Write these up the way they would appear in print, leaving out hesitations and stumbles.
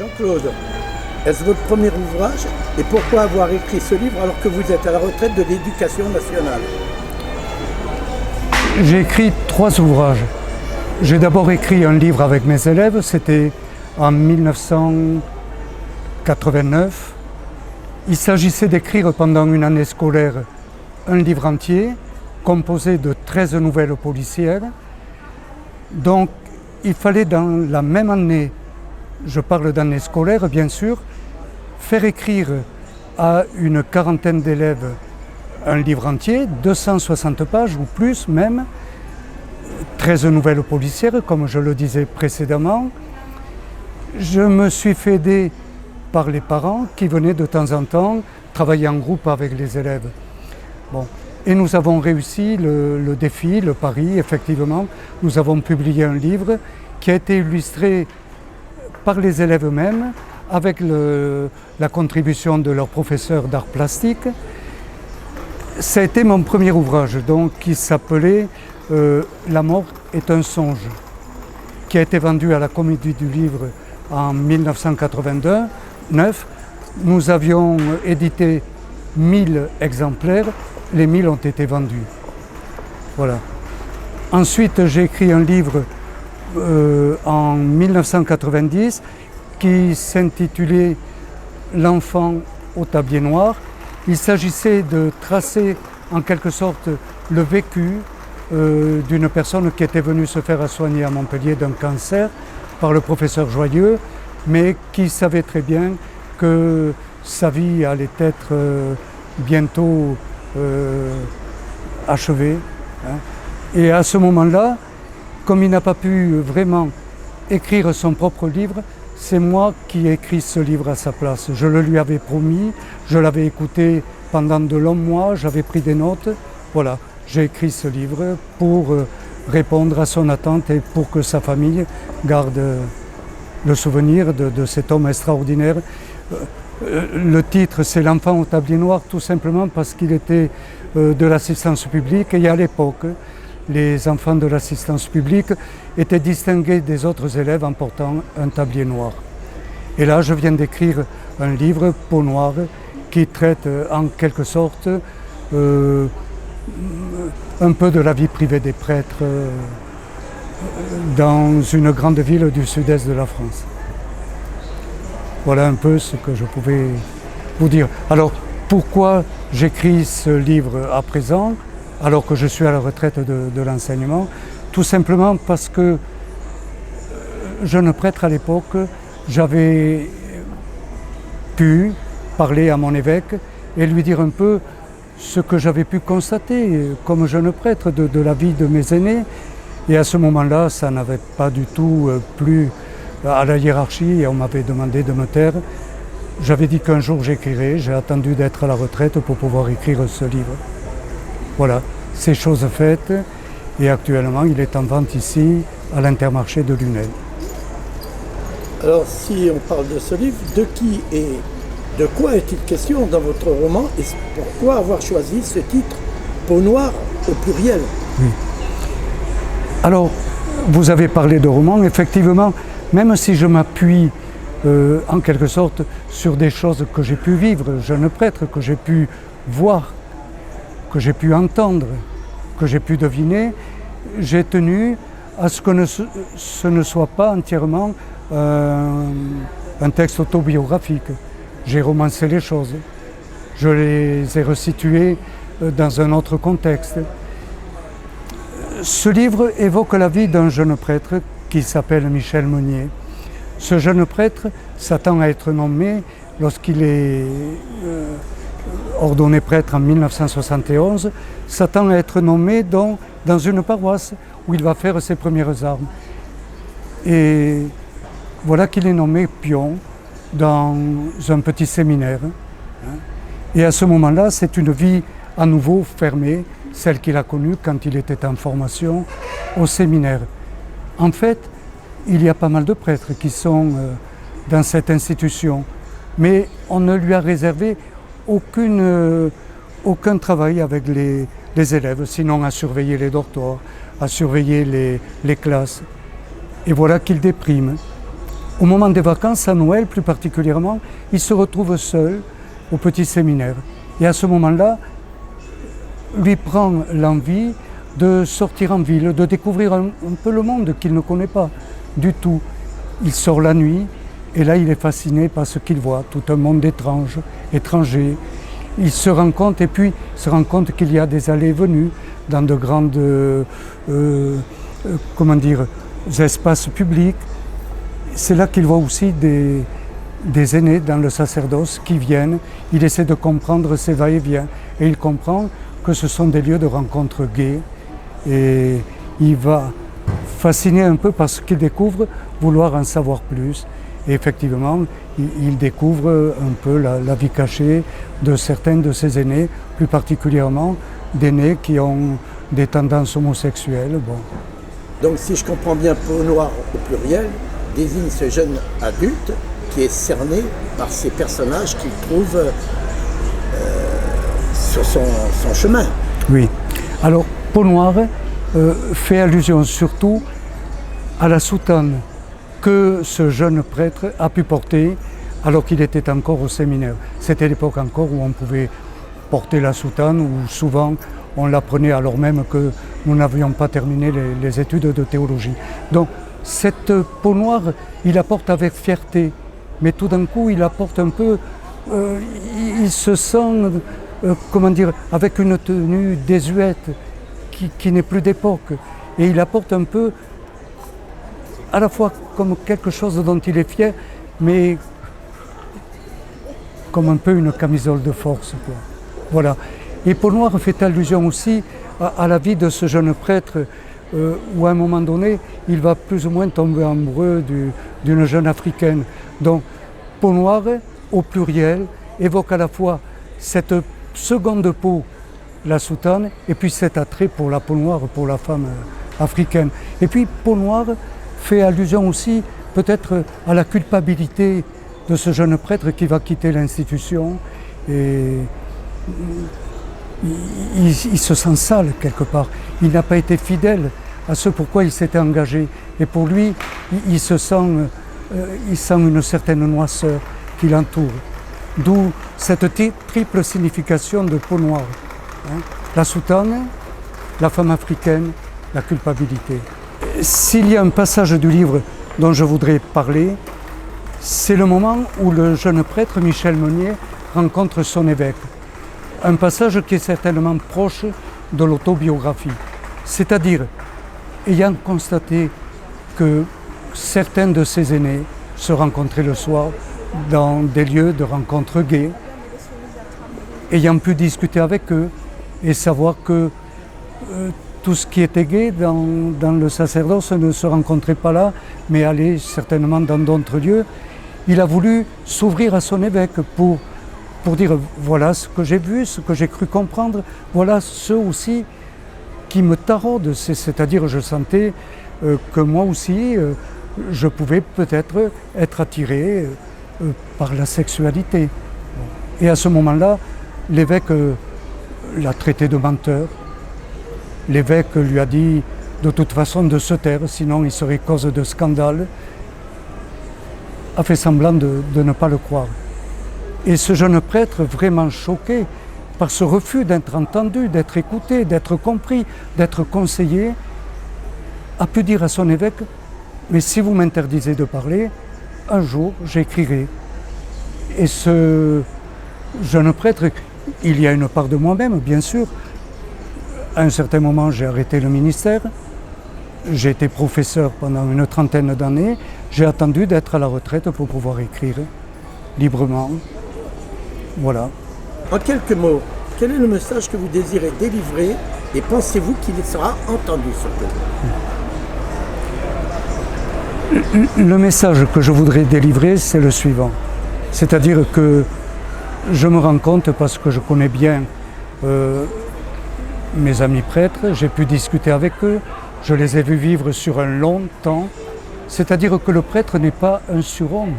Jean-Claude, est-ce votre premier ouvrage et pourquoi avoir écrit ce livre alors que vous êtes à la retraite de l'Éducation nationale? J'ai écrit 3 ouvrages. J'ai d'abord écrit un livre avec mes élèves, c'était en 1989. Il s'agissait d'écrire pendant une année scolaire un livre entier composé de 13 nouvelles policières. Donc il fallait dans la même année, je parle d'année scolaire bien sûr, faire écrire à une quarantaine d'élèves un livre entier, 260 pages ou plus même, 13 nouvelles policières comme je le disais précédemment. Je me suis fait aider par les parents qui venaient de temps en temps travailler en groupe avec les élèves. Bon. Et nous avons réussi le défi, le pari, effectivement. Nous avons publié un livre qui a été illustré par les élèves eux-mêmes avec la contribution de leur professeur d'art plastique. Ça a été mon premier ouvrage, donc, qui s'appelait La mort est un songe, qui a été vendu à la Comédie du Livre en 1989. Nous avions édité 1000 exemplaires, les 1000 ont été vendus. Voilà. Ensuite, j'ai écrit un livre en 1990 qui s'intitulait L'enfant au tablier noir. Il s'agissait de tracer en quelque sorte le vécu d'une personne qui était venue se faire soigner à Montpellier d'un cancer par le professeur Joyeux, mais qui savait très bien que sa vie allait être bientôt achevée. Et à ce moment-là, comme il n'a pas pu vraiment écrire son propre livre, c'est moi qui ai écrit ce livre à sa place. Je le lui avais promis, je l'avais écouté pendant de longs mois, j'avais pris des notes. Voilà, j'ai écrit ce livre pour répondre à son attente et pour que sa famille garde le souvenir de cet homme extraordinaire. Le titre, c'est L'enfant au tablier noir, tout simplement parce qu'il était de l'assistance publique et à l'époque, les enfants de l'assistance publique étaient distingués des autres élèves en portant un tablier noir. Et là, je viens d'écrire un livre, Peau noire, qui traite en quelque sorte un peu de la vie privée des prêtres dans une grande ville du sud-est de la France. Voilà un peu ce que je pouvais vous dire. Alors, pourquoi j'écris ce livre à présent, alors que je suis à la retraite de l'enseignement? Tout simplement parce que, jeune prêtre à l'époque, j'avais pu parler à mon évêque et lui dire un peu ce que j'avais pu constater comme jeune prêtre de la vie de mes aînés. Et à ce moment-là, ça n'avait pas du tout plu à la hiérarchie et on m'avait demandé de me taire. J'avais dit qu'un jour j'écrirais, j'ai attendu d'être à la retraite pour pouvoir écrire ce livre. Voilà, c'est chose faite et actuellement il est en vente ici à l'Intermarché de Lunel. Alors si on parle de ce livre, de qui et de quoi est-il question dans votre roman et pourquoi avoir choisi ce titre, Peau noire au pluriel? Oui. Alors, vous avez parlé de roman, effectivement, même si je m'appuie en quelque sorte sur des choses que j'ai pu vivre, jeune prêtre, que j'ai pu voir, que j'ai pu entendre, que j'ai pu deviner, j'ai tenu à ce que ce ne soit pas entièrement un texte autobiographique. J'ai romancé les choses, je les ai resituées dans un autre contexte. Ce livre évoque la vie d'un jeune prêtre qui s'appelle Michel Meunier. Ce jeune prêtre s'attend à être nommé lorsqu'il est ordonné prêtre en 1971, s'attend à être nommé dans une paroisse où il va faire ses premières armes. Et voilà qu'il est nommé pion dans un petit séminaire. Et à ce moment-là, c'est une vie à nouveau fermée, celle qu'il a connue quand il était en formation au séminaire. En fait, il y a pas mal de prêtres qui sont dans cette institution, mais on ne lui a réservé aucun travail avec les élèves, sinon à surveiller les dortoirs, à surveiller les classes. Et voilà qu'il déprime. Au moment des vacances, à Noël plus particulièrement, il se retrouve seul au petit séminaire. Et à ce moment-là, lui prend l'envie de sortir en ville, de découvrir un peu le monde qu'il ne connaît pas du tout. Il sort la nuit et là il est fasciné par ce qu'il voit, tout un monde étranger. Il se rend compte qu'il y a des allées et venues dans de grandes espaces publics. C'est là qu'il voit aussi des aînés dans le sacerdoce qui viennent. Il essaie de comprendre ces va-et-vient et il comprend que ce sont des lieux de rencontres gays. Et il va fasciné un peu par ce qu'il découvre, vouloir en savoir plus. Et effectivement, il découvre un peu la vie cachée de certains de ses aînés, plus particulièrement d'aînés qui ont des tendances homosexuelles. Bon. Donc si je comprends bien, Peau Noire au pluriel désigne ce jeune adulte qui est cerné par ces personnages qu'il trouve sur son chemin. Oui. Alors, Peau Noire fait allusion surtout à la soutane que ce jeune prêtre a pu porter alors qu'il était encore au séminaire. C'était l'époque encore où on pouvait porter la soutane, où souvent on l'apprenait alors même que nous n'avions pas terminé les études de théologie. Donc cette peau noire, il la porte avec fierté, mais tout d'un coup il la porte un peu, il se sent, avec une tenue désuète qui n'est plus d'époque. Et il la porte un peu à la fois comme quelque chose dont il est fier, mais comme un peu une camisole de force, quoi. Voilà. Et Peau Noire fait allusion aussi à la vie de ce jeune prêtre où à un moment donné, il va plus ou moins tomber amoureux d'une jeune africaine. Donc Peau Noire, au pluriel, évoque à la fois cette seconde peau, la soutane, et puis cet attrait pour la peau noire, pour la femme africaine. Et puis Peau Noire fait allusion aussi peut-être à la culpabilité de ce jeune prêtre qui va quitter l'institution et il se sent sale quelque part. Il n'a pas été fidèle à ce pourquoi il s'était engagé. Et pour lui, il sent une certaine noirceur qui l'entoure. D'où cette triple signification de Peau Noire. La soutane, la femme africaine, la culpabilité. S'il y a un passage du livre dont je voudrais parler, c'est le moment où le jeune prêtre Michel Meunier rencontre son évêque. Un passage qui est certainement proche de l'autobiographie. C'est-à-dire, ayant constaté que certains de ses aînés se rencontraient le soir dans des lieux de rencontres gays, ayant pu discuter avec eux et savoir que tout ce qui était gay dans le sacerdoce ne se rencontrait pas là, mais allait certainement dans d'autres lieux, il a voulu s'ouvrir à son évêque pour dire voilà ce que j'ai vu, ce que j'ai cru comprendre, voilà ceux aussi qui me taraudent, c'est-à-dire je sentais que moi aussi je pouvais peut-être être attiré par la sexualité. Et à ce moment-là, l'évêque l'a traité de menteur. L'évêque lui a dit de toute façon de se taire, sinon il serait cause de scandale. A fait semblant de ne pas le croire. Et ce jeune prêtre, vraiment choqué par ce refus d'être entendu, d'être écouté, d'être compris, d'être conseillé, a pu dire à son évêque « Mais si vous m'interdisez de parler, un jour j'écrirai. » Et ce jeune prêtre, il y a une part de moi-même, bien sûr. À un certain moment, j'ai arrêté le ministère. J'ai été professeur pendant une trentaine d'années. J'ai attendu d'être à la retraite pour pouvoir écrire librement. Voilà. En quelques mots, quel est le message que vous désirez délivrer et pensez-vous qu'il sera entendu surtout ? Le message que je voudrais délivrer, c'est le suivant. C'est-à-dire que je me rends compte, parce que je connais bien mes amis prêtres, j'ai pu discuter avec eux, je les ai vus vivre sur un long temps. C'est-à-dire que le prêtre n'est pas un surhomme.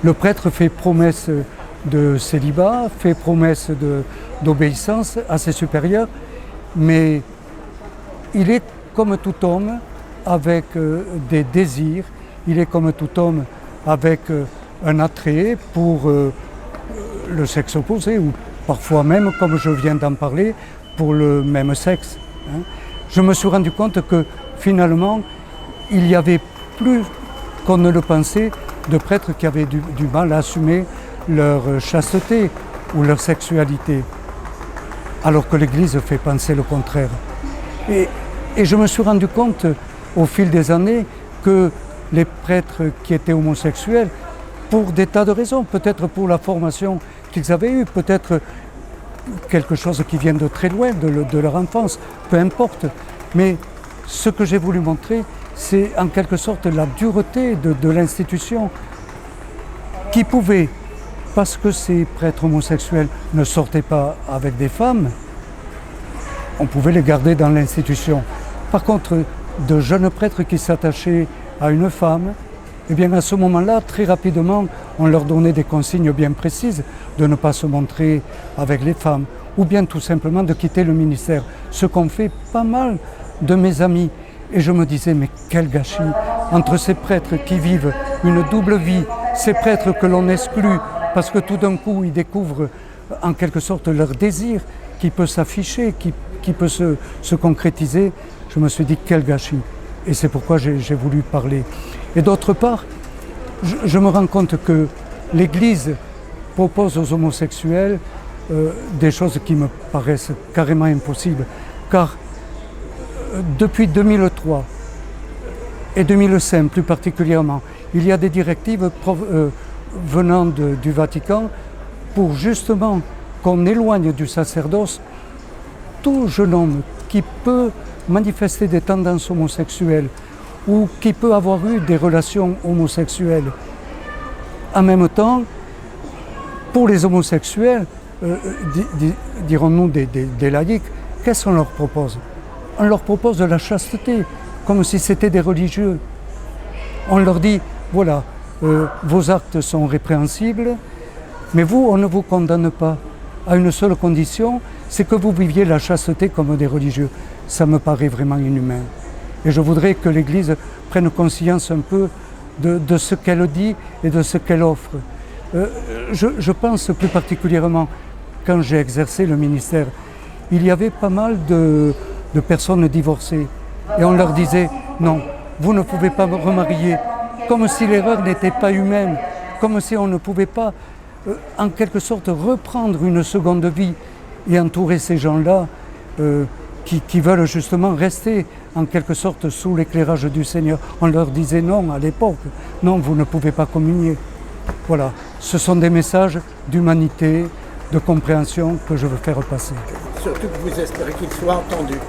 Le prêtre fait promesse de célibat, fait promesse d'obéissance à ses supérieurs, mais il est comme tout homme avec des désirs il est comme tout homme avec un attrait pour le sexe opposé ou parfois même, comme je viens d'en parler, pour le même sexe. Hein. Je me suis rendu compte que finalement, il y avait plus qu'on ne le pensait de prêtres qui avaient du mal à assumer leur chasteté ou leur sexualité, alors que l'Église fait penser le contraire. Et je me suis rendu compte au fil des années que les prêtres qui étaient homosexuels, pour des tas de raisons, peut-être pour la formation qu'ils avaient eue, peut-être quelque chose qui vient de très loin, de leur enfance, peu importe. Mais ce que j'ai voulu montrer, c'est en quelque sorte la dureté de l'institution qui pouvait, parce que ces prêtres homosexuels ne sortaient pas avec des femmes, on pouvait les garder dans l'institution. Par contre, de jeunes prêtres qui s'attachaient à une femme, eh bien à ce moment-là, très rapidement, on leur donnait des consignes bien précises de ne pas se montrer avec les femmes, ou bien tout simplement de quitter le ministère. Ce qu'ont fait pas mal de mes amis. Et je me disais, mais quel gâchis entre ces prêtres qui vivent une double vie, ces prêtres que l'on exclut parce que tout d'un coup ils découvrent en quelque sorte leur désir qui peut s'afficher, qui peut se concrétiser. Je me suis dit, quel gâchis. Et c'est pourquoi j'ai voulu parler. Et d'autre part, je me rends compte que l'Église propose aux homosexuels des choses qui me paraissent carrément impossibles. Car depuis 2003 et 2005 plus particulièrement, il y a des directives venant du Vatican pour justement qu'on éloigne du sacerdoce tout jeune homme qui peut manifester des tendances homosexuelles ou qui peut avoir eu des relations homosexuelles. En même temps, pour les homosexuels, dirons-nous des laïcs, qu'est-ce qu'on leur propose? On leur propose de la chasteté, comme si c'était des religieux. On leur dit, voilà, vos actes sont répréhensibles, mais vous, on ne vous condamne pas à une seule condition, c'est que vous viviez la chasteté comme des religieux. Ça me paraît vraiment inhumain. Et je voudrais que l'Église prenne conscience un peu de ce qu'elle dit et de ce qu'elle offre. Je pense plus particulièrement, quand j'ai exercé le ministère, il y avait pas mal de personnes divorcées. Et on leur disait, non, vous ne pouvez pas me remarier, comme si l'erreur n'était pas humaine, comme si on ne pouvait pas, en quelque sorte, reprendre une seconde vie et entourer ces gens-là qui veulent justement rester en quelque sorte sous l'éclairage du Seigneur. On leur disait non à l'époque, non, vous ne pouvez pas communier. Voilà, ce sont des messages d'humanité, de compréhension que je veux faire passer. Surtout que vous espérez qu'ils soient entendus.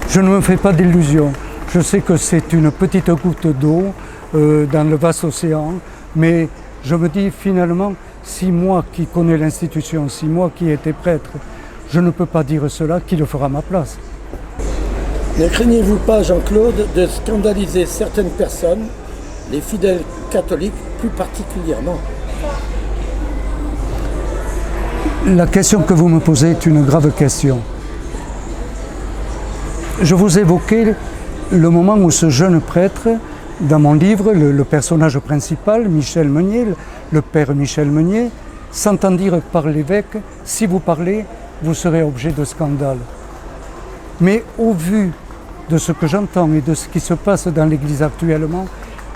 Je ne me fais pas d'illusions. Je sais que c'est une petite goutte d'eau dans le vaste océan, mais je me dis finalement, si moi qui connais l'institution, si moi qui ai été prêtre, je ne peux pas dire cela, qui le fera à ma place. Ne craignez-vous pas, Jean-Claude, de scandaliser certaines personnes, les fidèles catholiques plus particulièrement? La question que vous me posez est une grave question. Je vous évoquais le moment où ce jeune prêtre, dans mon livre, le personnage principal, Michel Meunier, le père Michel Meunier, s'entend dire par l'évêque, si vous parlez, vous serez objet de scandale. Mais au vu de ce que j'entends et de ce qui se passe dans l'Église actuellement,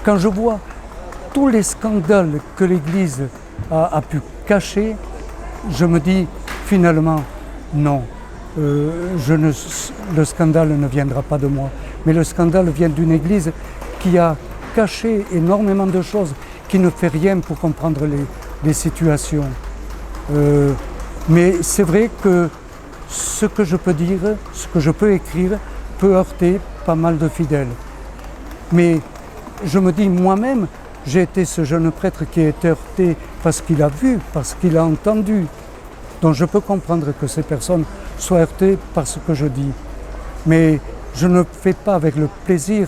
quand je vois tous les scandales que l'Église a pu cacher, je me dis finalement non, le scandale ne viendra pas de moi, mais le scandale vient d'une Église qui a caché énormément de choses, qui ne fait rien pour comprendre les situations. Mais c'est vrai que ce que je peux dire, ce que je peux écrire, peut heurter pas mal de fidèles. Mais je me dis moi-même, j'ai été ce jeune prêtre qui a été heurté parce qu'il a vu, parce qu'il a entendu. Donc je peux comprendre que ces personnes soient heurtées par ce que je dis. Mais je ne fais pas avec le plaisir,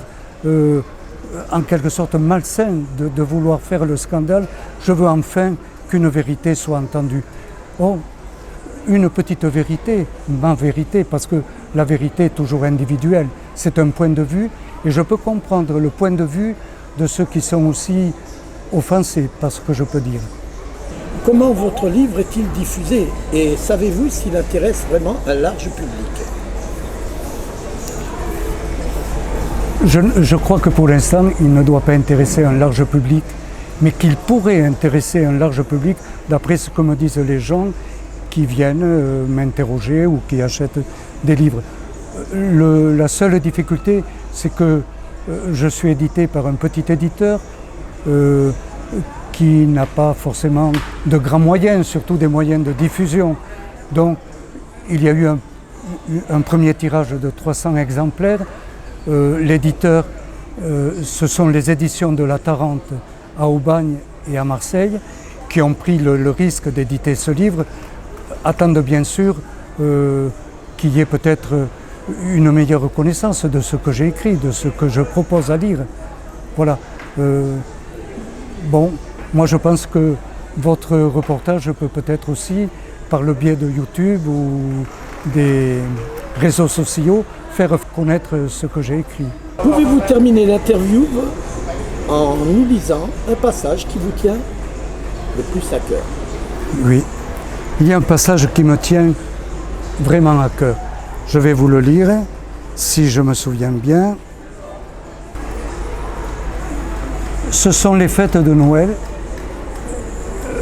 en quelque sorte malsain, de vouloir faire le scandale. Je veux enfin qu'une vérité soit entendue. Oh, une petite vérité, ma vérité, parce que la vérité est toujours individuelle. C'est un point de vue Et je peux comprendre le point de vue de ceux qui sont aussi offensés par ce que je peux dire. Comment votre livre est-il diffusé et savez-vous s'il intéresse vraiment un large public? Je crois que pour l'instant, il ne doit pas intéresser un large public, mais qu'il pourrait intéresser un large public d'après ce que me disent les gens qui viennent m'interroger ou qui achètent des livres. La seule difficulté, c'est que je suis édité par un petit éditeur qui n'a pas forcément de grands moyens, surtout des moyens de diffusion. Donc, il y a eu un premier tirage de 300 exemplaires. L'éditeur, ce sont les éditions de la Tarente à Aubagne et à Marseille qui ont pris le risque d'éditer ce livre, attendent bien sûr qu'il y ait peut-être une meilleure reconnaissance de ce que j'ai écrit, de ce que je propose à lire. Voilà. Bon, moi je pense que votre reportage peut peut-être aussi, par le biais de YouTube ou des réseaux sociaux, faire connaître ce que j'ai écrit. Pouvez-vous terminer l'interview en nous lisant un passage qui vous tient le plus à cœur? Oui, il y a un passage qui me tient vraiment à cœur. Je vais vous le lire, si je me souviens bien. Ce sont les fêtes de Noël.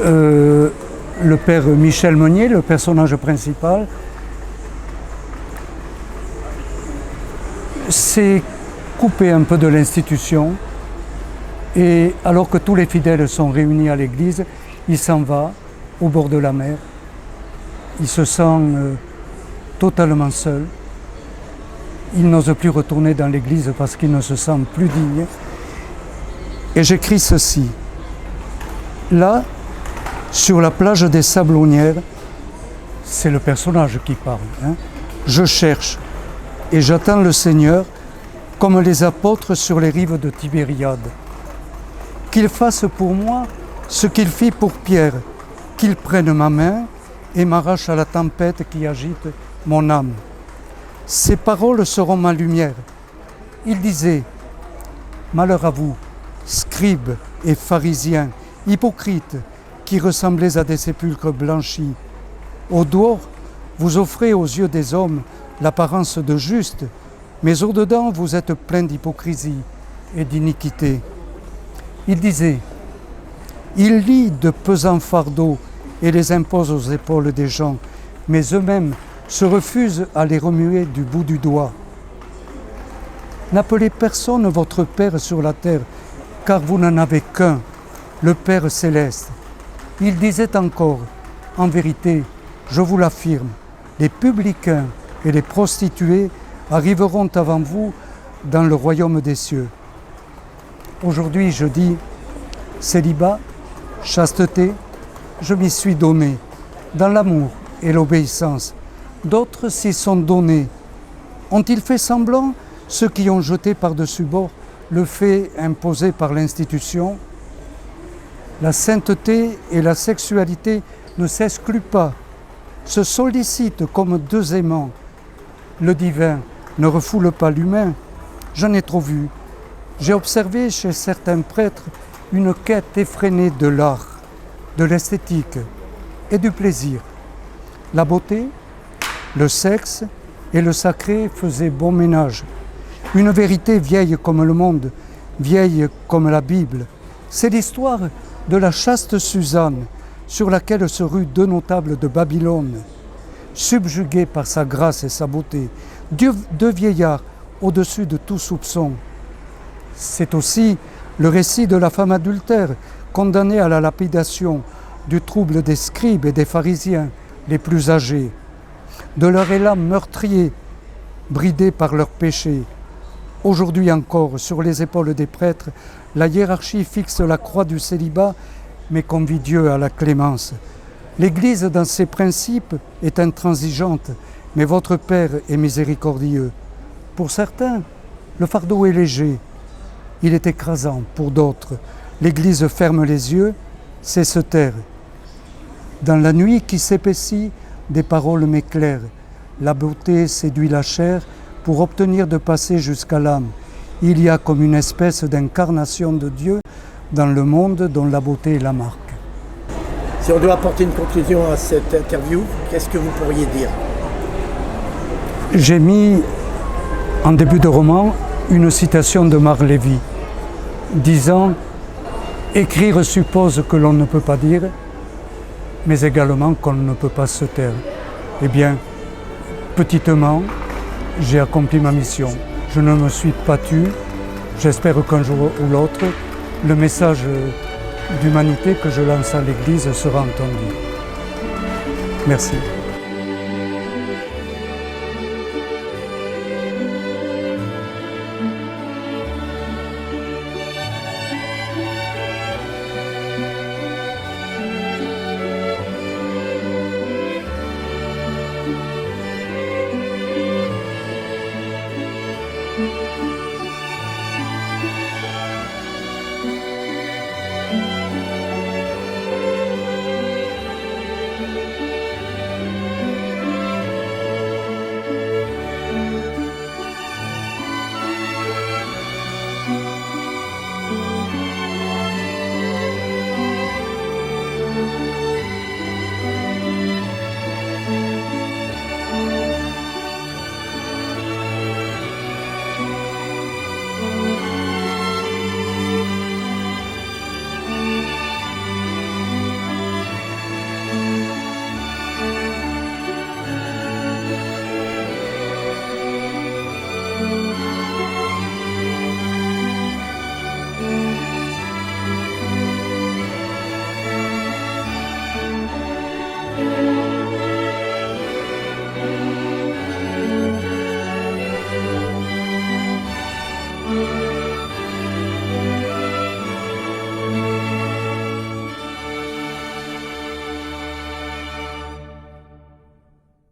Le père Michel Meunier, le personnage principal, s'est coupé un peu de l'institution et alors que tous les fidèles sont réunis à l'église, il s'en va au bord de la mer. Il se sent totalement seul. Il n'ose plus retourner dans l'église parce qu'il ne se sent plus digne. Et j'écris ceci. Là, sur la plage des Sablonnières, c'est le personnage qui parle, je cherche et j'attends le Seigneur comme les apôtres sur les rives de Tibériade. Qu'il fasse pour moi ce qu'il fit pour Pierre, qu'il prenne ma main et m'arrache à la tempête qui agite mon âme. Ces paroles seront ma lumière. Il disait, malheur à vous, scribes et pharisiens, hypocrites, qui ressemblez à des sépulcres blanchis. Au dehors, vous offrez aux yeux des hommes l'apparence de juste, mais au-dedans, vous êtes plein d'hypocrisie et d'iniquité. Il disait, ils lient de pesants fardeaux et les imposent aux épaules des gens, mais eux-mêmes se refusent à les remuer du bout du doigt. N'appelez personne votre Père sur la terre, car vous n'en avez qu'un, le Père céleste. Il disait encore, en vérité, je vous l'affirme, les publicains et les prostituées arriveront avant vous dans le royaume des cieux. Aujourd'hui, je dis, célibat, chasteté, je m'y suis donné, dans l'amour et l'obéissance. D'autres s'y sont donnés. Ont-ils fait semblant, ceux qui ont jeté par-dessus bord le fait imposé par l'institution? La sainteté et la sexualité ne s'excluent pas, se sollicitent comme deux aimants. Le divin ne refoule pas l'humain. J'en ai trop vu. J'ai observé chez certains prêtres une quête effrénée de l'art, de l'esthétique et du plaisir. La beauté, le sexe et le sacré faisaient bon ménage. Une vérité vieille comme le monde, vieille comme la Bible. C'est l'histoire de la chaste Suzanne, sur laquelle se ruent deux notables de Babylone, subjugués par sa grâce et sa beauté, deux vieillards au-dessus de tout soupçon. C'est aussi le récit de la femme adultère, condamnée à la lapidation, du trouble des scribes et des pharisiens les plus âgés, de leur élan meurtrier, bridé par leurs péchés. Aujourd'hui encore, sur les épaules des prêtres, la hiérarchie fixe la croix du célibat, mais convie Dieu à la clémence. L'Église, dans ses principes, est intransigeante, mais votre Père est miséricordieux. Pour certains, le fardeau est léger, il est écrasant. Pour d'autres, l'Église ferme les yeux, sait se taire. Dans la nuit qui s'épaissit, des paroles m'éclairent. La beauté séduit la chair pour obtenir de passer jusqu'à l'âme. il y a comme une espèce d'incarnation de Dieu dans le monde dont la beauté est la marque. Si on doit apporter une conclusion à cette interview, qu'est-ce que vous pourriez dire? J'ai mis en début de roman une citation de Marc Lévy disant « Écrire suppose que l'on ne peut pas dire, mais également qu'on ne peut pas se taire. » Eh bien, petitement, j'ai accompli ma mission. Je ne me suis pas tu. J'espère qu'un jour ou l'autre, le message d'humanité que je lance à l'Église sera entendu. Merci.